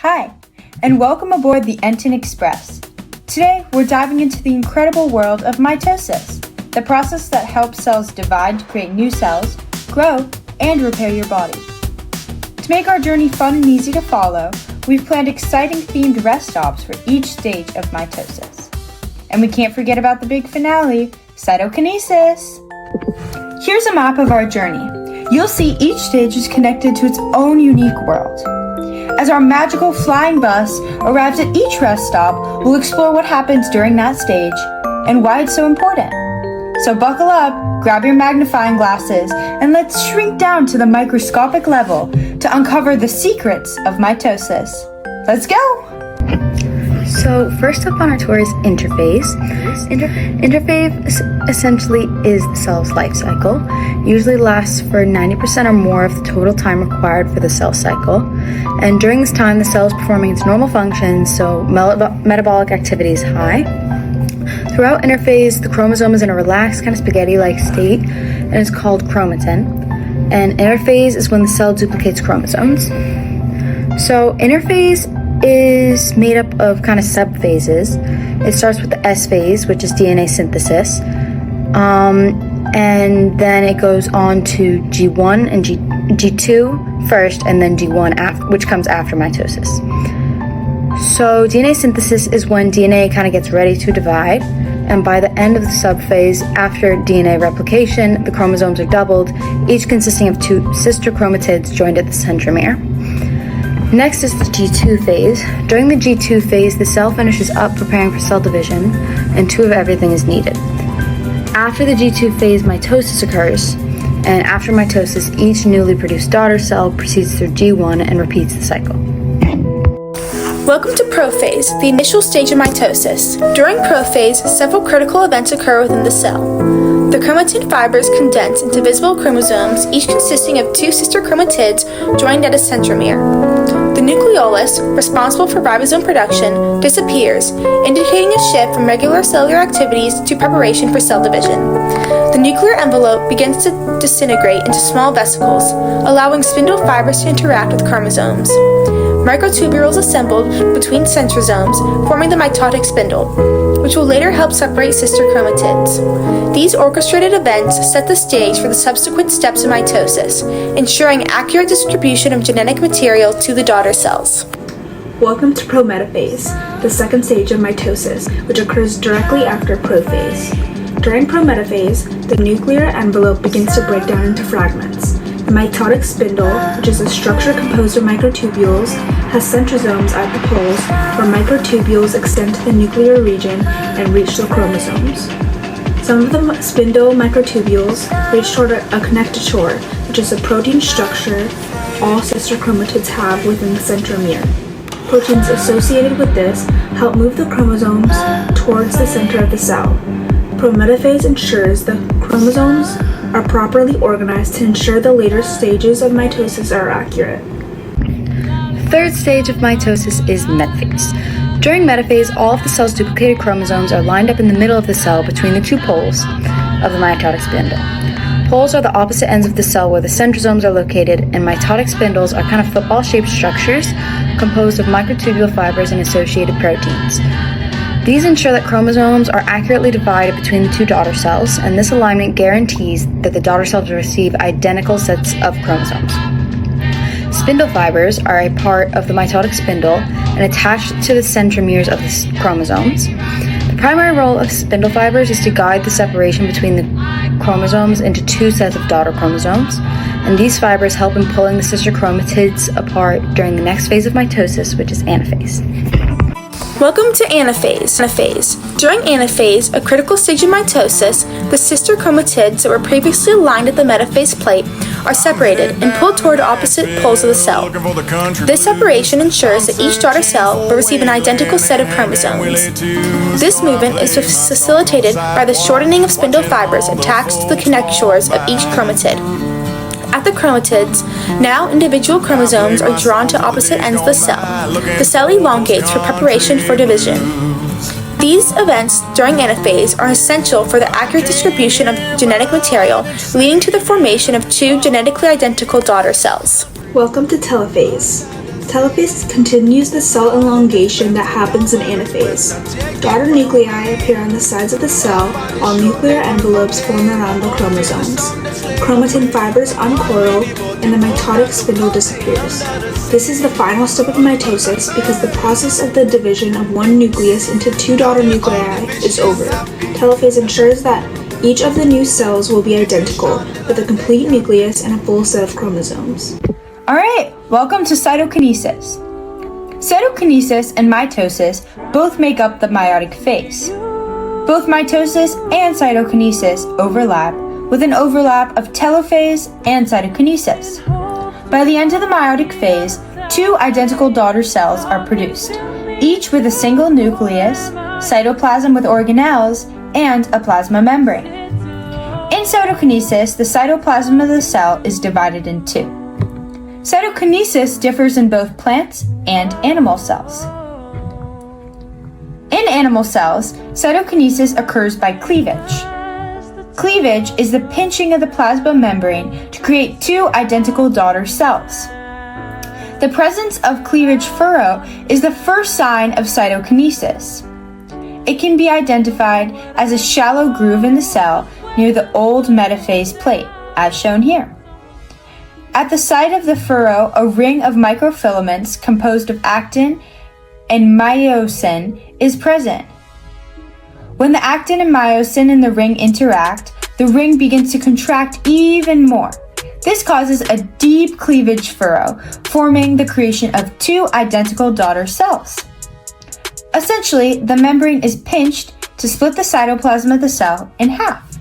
Hi, and welcome aboard the Enton Express. Today, we're diving into the incredible world of mitosis, the process that helps cells divide to create new cells, grow, and repair your body. To make our journey fun and easy to follow, we've planned exciting themed rest stops for each stage of mitosis. And we can't forget about the big finale, cytokinesis. Here's a map of our journey. You'll see each stage is connected to its own unique world. As our magical flying bus arrives at each rest stop, we'll explore what happens during that stage and why it's so important. So buckle up, grab your magnifying glasses, and let's shrink down to the microscopic level to uncover the secrets of mitosis. Let's go! So first up on our tour is interphase. Interphase essentially is the cell's life cycle. Usually lasts for 90% or more of the total time required for the cell cycle. And during this time, the cell is performing its normal functions, so metabolic activity is high. Throughout interphase, the chromosome is in a relaxed kind of spaghetti-like state, and it's called chromatin. And interphase is when the cell duplicates chromosomes. So interphase is made up of kind of subphases. It starts with the S phase, which is DNA synthesis, and then it goes on to G1 and G2 first, and then G1 which comes after mitosis. So DNA synthesis is when DNA kind of gets ready to divide, and by the end of the subphase, after DNA replication, the chromosomes are doubled, each consisting of two sister chromatids joined at the centromere. Next is the G2 phase. During the G2 phase, the cell finishes up preparing for cell division, and two of everything is needed. After the G2 phase, mitosis occurs, and after mitosis, each newly produced daughter cell proceeds through G1 and repeats the cycle. Welcome to prophase, the initial stage of mitosis. During prophase, several critical events occur within the cell. The chromatin fibers condense into visible chromosomes, each consisting of two sister chromatids joined at a centromere. The nucleolus, responsible for ribosome production, disappears, indicating a shift from regular cellular activities to preparation for cell division. The nuclear envelope begins to disintegrate into small vesicles, allowing spindle fibers to interact with chromosomes. Microtubules assembled between centrosomes, forming the mitotic spindle, which will later help separate sister chromatids. These orchestrated events set the stage for the subsequent steps of mitosis, ensuring accurate distribution of genetic material to the daughter cells. Welcome to prometaphase, the second stage of mitosis, which occurs directly after prophase. During prometaphase, the nuclear envelope begins to break down into fragments. The mitotic spindle, which is a structure composed of microtubules, has centrosomes at the poles where microtubules extend to the nuclear region and reach the chromosomes. Some of the spindle microtubules reach toward a connected shore, which is a protein structure all sister chromatids have within the centromere. Proteins associated with this help move the chromosomes towards the center of the cell. Prometaphase ensures the chromosomes are properly organized to ensure the later stages of mitosis are accurate. The third stage of mitosis is metaphase. During metaphase, all of the cell's duplicated chromosomes are lined up in the middle of the cell between the two poles of the mitotic spindle. Poles are the opposite ends of the cell where the centrosomes are located, and mitotic spindles are kind of football-shaped structures composed of microtubule fibers and associated proteins. These ensure that chromosomes are accurately divided between the two daughter cells, and this alignment guarantees that the daughter cells receive identical sets of chromosomes. Spindle fibers are a part of the mitotic spindle and attached to the centromeres of the chromosomes. The primary role of spindle fibers is to guide the separation between the chromosomes into two sets of daughter chromosomes, and these fibers help in pulling the sister chromatids apart during the next phase of mitosis, which is anaphase. Welcome to anaphase. During anaphase, a critical stage of mitosis, the sister chromatids that were previously aligned at the metaphase plate are separated and pulled toward opposite poles of the cell. This separation ensures that each daughter cell will receive an identical set of chromosomes. This movement is facilitated by the shortening of spindle fibers attached to the connectors of each chromatid. At the chromatids, now individual chromosomes are drawn to opposite ends of the cell. The cell elongates for preparation for division. These events during anaphase are essential for the accurate distribution of genetic material, leading to the formation of two genetically identical daughter cells. Welcome to telophase. Telophase continues the cell elongation that happens in anaphase. Daughter nuclei appear on the sides of the cell, while nuclear envelopes form around the chromosomes. Chromatin fibers uncoil, and the mitotic spindle disappears. This is the final step of mitosis because the process of the division of one nucleus into two daughter nuclei is over. Telophase ensures that each of the new cells will be identical, with a complete nucleus and a full set of chromosomes. Alright, welcome to cytokinesis. Cytokinesis and mitosis both make up the meiotic phase. Both mitosis and cytokinesis overlap with an overlap of telophase and cytokinesis. By the end of the meiotic phase, two identical daughter cells are produced, each with a single nucleus, cytoplasm with organelles, and a plasma membrane. In cytokinesis, the cytoplasm of the cell is divided in two. Cytokinesis differs in both plants and animal cells. In animal cells, cytokinesis occurs by cleavage. Cleavage is the pinching of the plasma membrane to create two identical daughter cells. The presence of cleavage furrow is the first sign of cytokinesis. It can be identified as a shallow groove in the cell near the old metaphase plate, as shown here. At the site of the furrow, a ring of microfilaments composed of actin and myosin is present. When the actin and myosin in the ring interact, the ring begins to contract even more. This causes a deep cleavage furrow, forming the creation of two identical daughter cells. Essentially, the membrane is pinched to split the cytoplasm of the cell in half.